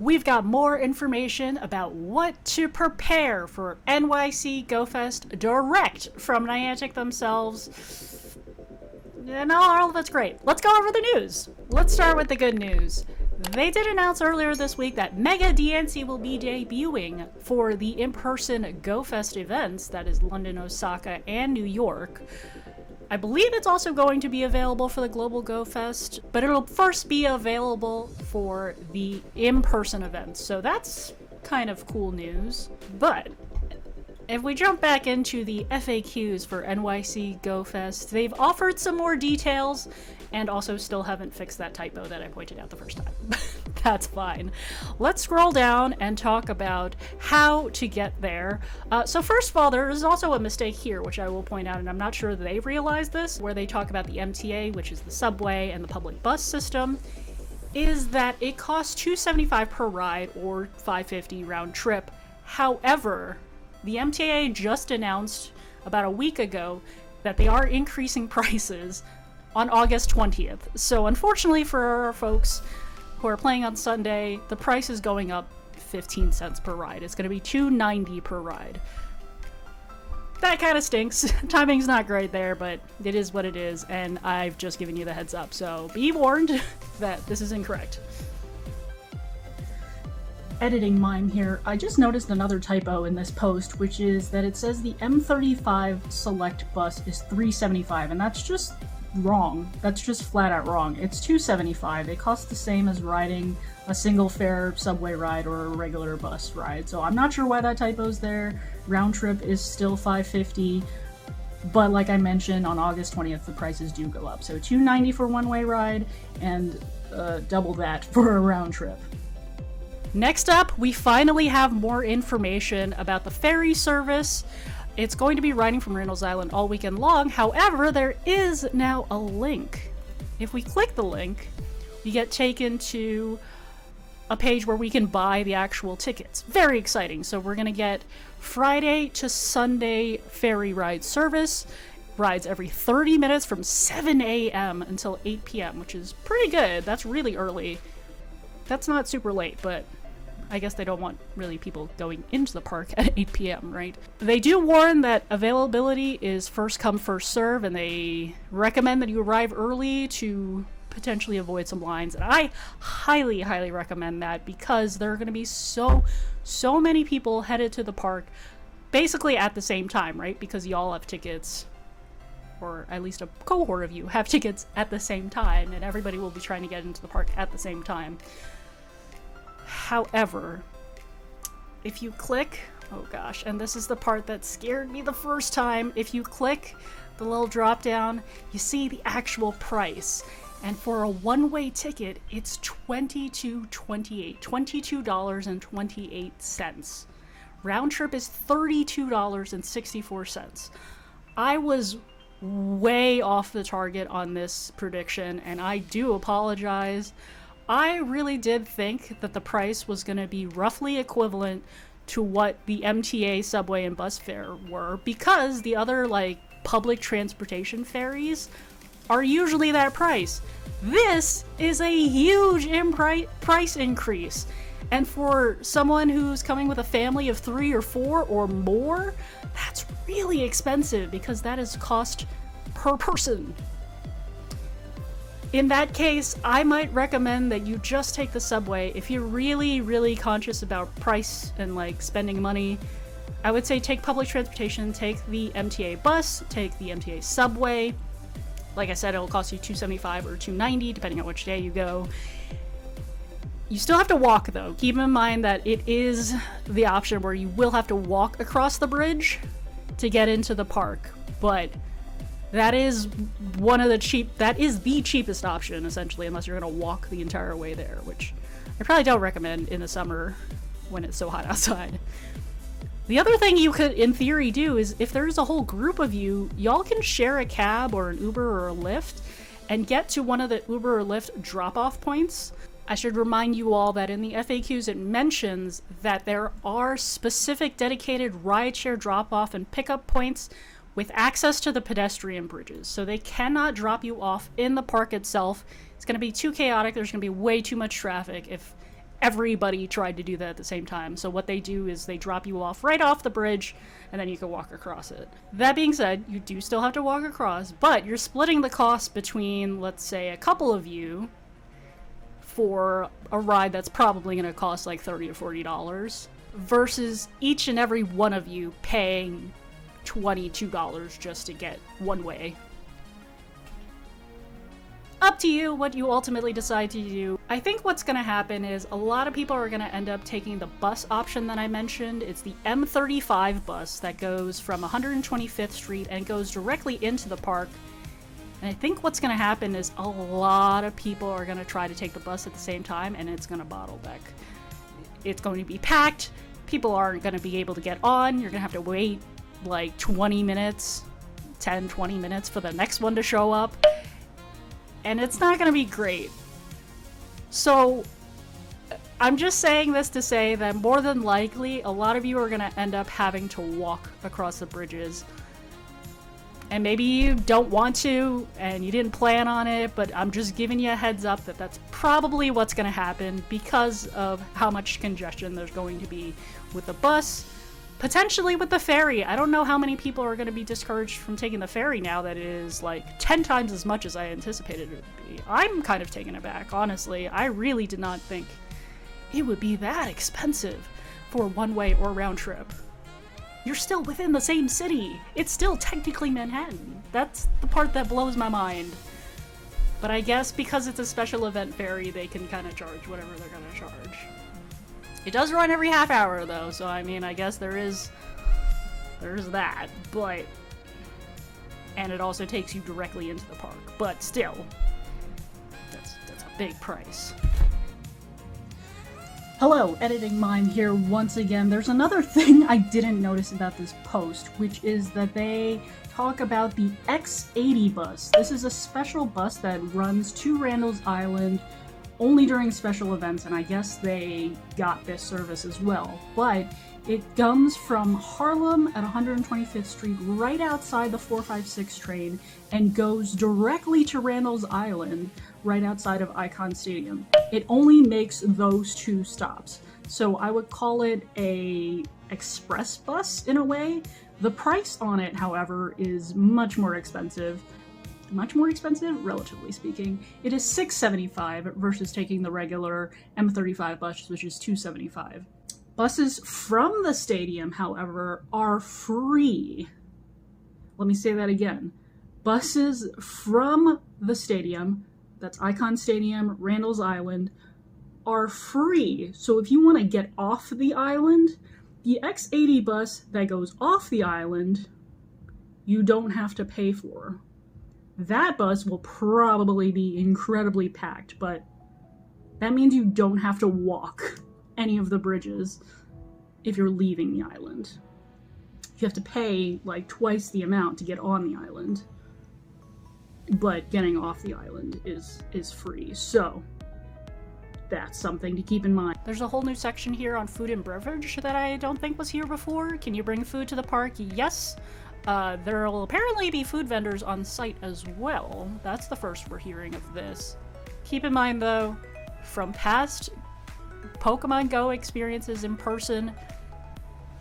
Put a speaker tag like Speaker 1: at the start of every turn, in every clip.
Speaker 1: we've got more information about what to prepare for NYC Go Fest direct from Niantic themselves. And all of it's great. Let's go over the news. Let's start with the good news. They did announce earlier this week that Mega DNC will be debuting for the in-person Go Fest events, that is London, Osaka, and New York. I believe it's also going to be available for the Global Go Fest, but it'll first be available for the in-person events, so that's kind of cool news. But if we jump back into the FAQs for NYC Go Fest, they've offered some more details and also still haven't fixed that typo that I pointed out the first time. That's fine. Let's scroll down and talk about how to get there. So first of all, there is also a mistake here, which I will point out, and I'm not sure they realized this, where they talk about the MTA, which is the subway and the public bus system, is that it costs $275 per ride or $550 round trip. However, the MTA just announced about a week ago that they are increasing prices on August 20th. So unfortunately for our folks who are playing on Sunday, the price is going up 15 cents per ride. It's going to be $290 per ride. That kind of stinks. Timing's not great there, but it is what it is, and I've just given you the heads up. So be warned that this is incorrect. Editing mime here, I just noticed another typo in this post, which is that it says the M35 Select bus is $375, and that's just wrong. That's just flat out wrong. It's $275. It costs the same as riding a single fare subway ride or a regular bus ride, so I'm not sure why that typo's there. Round trip is still $550, but like I mentioned, on August 20th the prices do go up, so $290 for one-way ride and double that for a round trip. Next up, we finally have more information about the ferry service. It's going to be riding from Randall's Island all weekend long. However, there is now a link. If we click the link, we get taken to a page where we can buy the actual tickets. Very exciting. So we're going to get Friday to Sunday ferry ride service. Rides every 30 minutes from 7 a.m. until 8 p.m., which is pretty good. That's really early. That's not super late, but I guess they don't want really people going into the park at 8 p.m., right? They do warn that availability is first come, first serve, and they recommend that you arrive early to potentially avoid some lines. And I highly, highly recommend that because there are going to be so many people headed to the park basically at the same time, right? Because y'all have tickets, or at least a cohort of you have tickets at the same time, and everybody will be trying to get into the park at the same time. However, if you click, oh gosh, and this is the part that scared me the first time, if you click the little drop down, you see the actual price. And for a one-way ticket, it's $22.28. Round trip is $32.64. I was way off the target on this prediction, and I do apologize. I really did think that the price was going to be roughly equivalent to what the MTA subway and bus fare were, because the other, like, public transportation ferries are usually that price. This is a huge price increase. And for someone who's coming with a family of 3 or 4 or more, that's really expensive because that is cost per person. In that case, I might recommend that you just take the subway. If you're really, really conscious about price and like spending money, I would say take public transportation, take the MTA bus, take the MTA subway. Like I said, it'll cost you $275 or $290 depending on which day you go. You still have to walk though. Keep in mind that it is the option where you will have to walk across the bridge to get into the park, but that is the cheapest option, essentially, unless you're going to walk the entire way there, which I probably don't recommend in the summer when it's so hot outside. The other thing you could, in theory, do is if there's a whole group of you, y'all can share a cab or an Uber or a Lyft and get to one of the Uber or Lyft drop-off points. I should remind you all that in the FAQs it mentions that there are specific dedicated rideshare drop-off and pickup points with access to the pedestrian bridges, so they cannot drop you off in the park itself. It's going to be too chaotic. There's going to be way too much traffic if everybody tried to do that at the same time. So what they do is they drop you off right off the bridge, and then you can walk across it. That being said, you do still have to walk across, but you're splitting the cost between, let's say, a couple of you for a ride that's probably going to cost like $30 to $40, versus each and every one of you paying $22 just to get one way. Up to you what you ultimately decide to do. I think what's going to happen is a lot of people are going to end up taking the bus option that I mentioned. It's the M35 bus that goes from 125th Street and goes directly into the park. And I think what's going to happen is a lot of people are going to try to take the bus at the same time, and it's going to bottleneck. It's going to be packed. People aren't going to be able to get on. You're going to have to wait like 20 minutes, 10, 20 minutes for the next one to show up. And it's not going to be great. So, I'm just saying this to say that more than likely, a lot of you are going to end up having to walk across the bridges. And maybe you don't want to, and you didn't plan on it, but I'm just giving you a heads up that that's probably what's going to happen because of how much congestion there's going to be with the bus. Potentially with the ferry. I don't know how many people are going to be discouraged from taking the ferry now that it is like 10 times as much as I anticipated it would be. I'm kind of taken aback, honestly. I really did not think it would be that expensive for a one-way or round trip. You're still within the same city. It's still technically Manhattan. That's the part that blows my mind. But I guess because it's a special event ferry, they can kind of charge whatever they're going to charge. It does run every half hour though, so I mean, I guess there's that, but, and it also takes you directly into the park, but still, that's a big price. Hello, Editing Mime here once again. There's another thing I didn't notice about this post, which is that they talk about the X80 bus. This is a special bus that runs to Randall's Island only during special events, and I guess they got this service as well. But it comes from Harlem at 125th Street, right outside the 456 train, and goes directly to Randall's Island, right outside of Icon Stadium. It only makes those two stops. So I would call it a express bus in a way. The price on it, however, is much more expensive. Much more expensive, relatively speaking. It is $6.75 versus taking the regular M35 bus, which is $2.75. Buses from the stadium, however, are free. Let me say that again. Buses from the stadium, that's Icon Stadium, Randall's Island, are free. So if you want to get off the island, the X80 bus that goes off the island, you don't have to pay for. That bus will probably be incredibly packed, but that means you don't have to walk any of the bridges if you're leaving the island. You have to pay like twice the amount to get on the island, but getting off the island is free, so that's something to keep in mind. There's a whole new section here on food and beverage that I don't think was here before. Can you bring food to the park? Yes. There will apparently be food vendors on site as well. That's the first we're hearing of this. Keep in mind though, from past Pokemon Go experiences in person,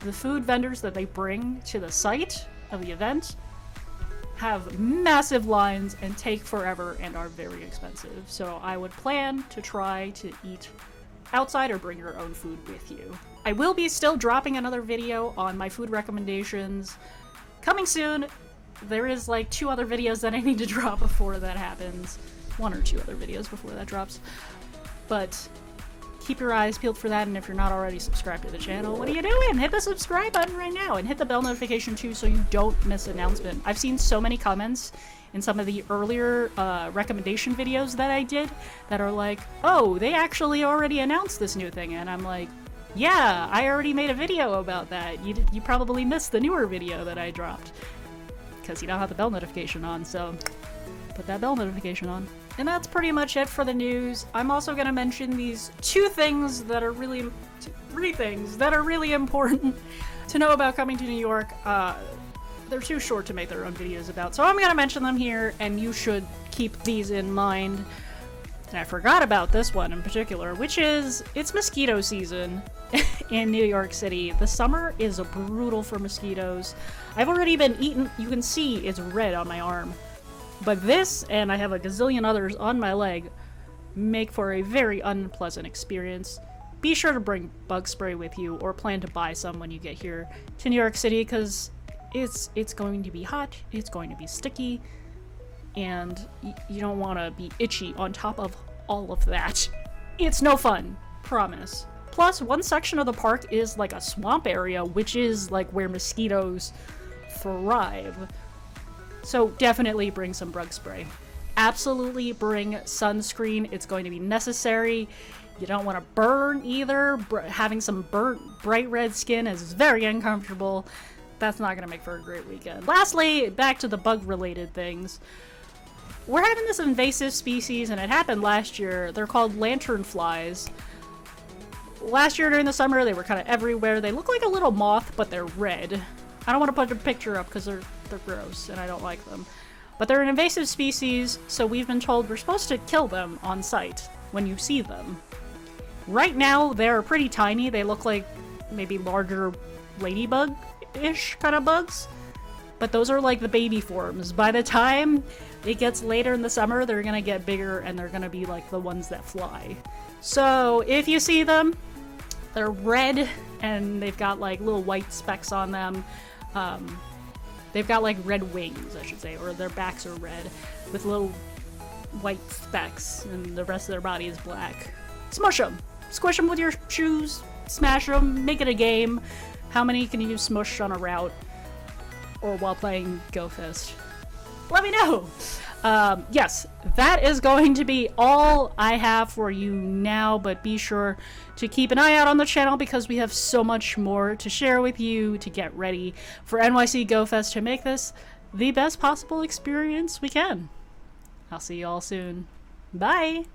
Speaker 1: the food vendors that they bring to the site of the event have massive lines and take forever and are very expensive. So I would plan to try to eat outside or bring your own food with you. I will be still dropping another video on my food recommendations coming soon. There is like 2 other videos that I need to drop before that happens. 1 or 2 other videos before that drops. But keep your eyes peeled for that, and if you're not already subscribed to the channel, what are you doing? Hit the subscribe button right now, and hit the bell notification too so you don't miss an announcement. I've seen so many comments in some of the earlier recommendation videos that I did that are like, oh, they actually already announced this new thing, and I'm like, yeah, I already made a video about that. You probably missed the newer video that I dropped because you don't have the bell notification on, so put that bell notification on. And that's pretty much it for the news. I'm also going to mention these 3 things that are really important to know about coming to New York. They're too short to make their own videos about, so I'm going to mention them here, and you should keep these in mind. And I forgot about this one in particular, which is, it's mosquito season in New York City. The summer is brutal for mosquitoes. I've already been eaten. You can see it's red on my arm. But this, and I have a gazillion others on my leg, make for a very unpleasant experience. Be sure to bring bug spray with you, or plan to buy some when you get here to New York City, because it's going to be hot, it's going to be sticky, and you don't want to be itchy on top of all of that. It's no fun, promise. Plus, one section of the park is like a swamp area, which is like where mosquitoes thrive. So definitely bring some bug spray. Absolutely bring sunscreen. It's going to be necessary. You don't want to burn either. Having some burnt bright red skin is very uncomfortable. That's not going to make for a great weekend. Lastly, back to the bug related things. We're having this invasive species, and it happened last year. They're called lanternflies. Last year during the summer, they were kind of everywhere. They look like a little moth, but they're red. I don't want to put a picture up because they're gross, and I don't like them. But they're an invasive species, so we've been told we're supposed to kill them on sight when you see them. Right now, they're pretty tiny. They look like maybe larger ladybug-ish kind of bugs. But those are like the baby forms. By the time it gets later in the summer, they're gonna get bigger and they're gonna be like the ones that fly. So if you see them, they're red and they've got like little white specks on them. They've got like red wings, I should say, or their backs are red with little white specks, and the rest of their body is black. Smush them! Squish them with your shoes, smash them, make it a game. How many can you smush on a route or while playing Go Fist? Let me know! Yes, that is going to be all I have for you now, but be sure to keep an eye out on the channel because we have so much more to share with you to get ready for NYC Go Fest to make this the best possible experience we can. I'll see you all soon. Bye!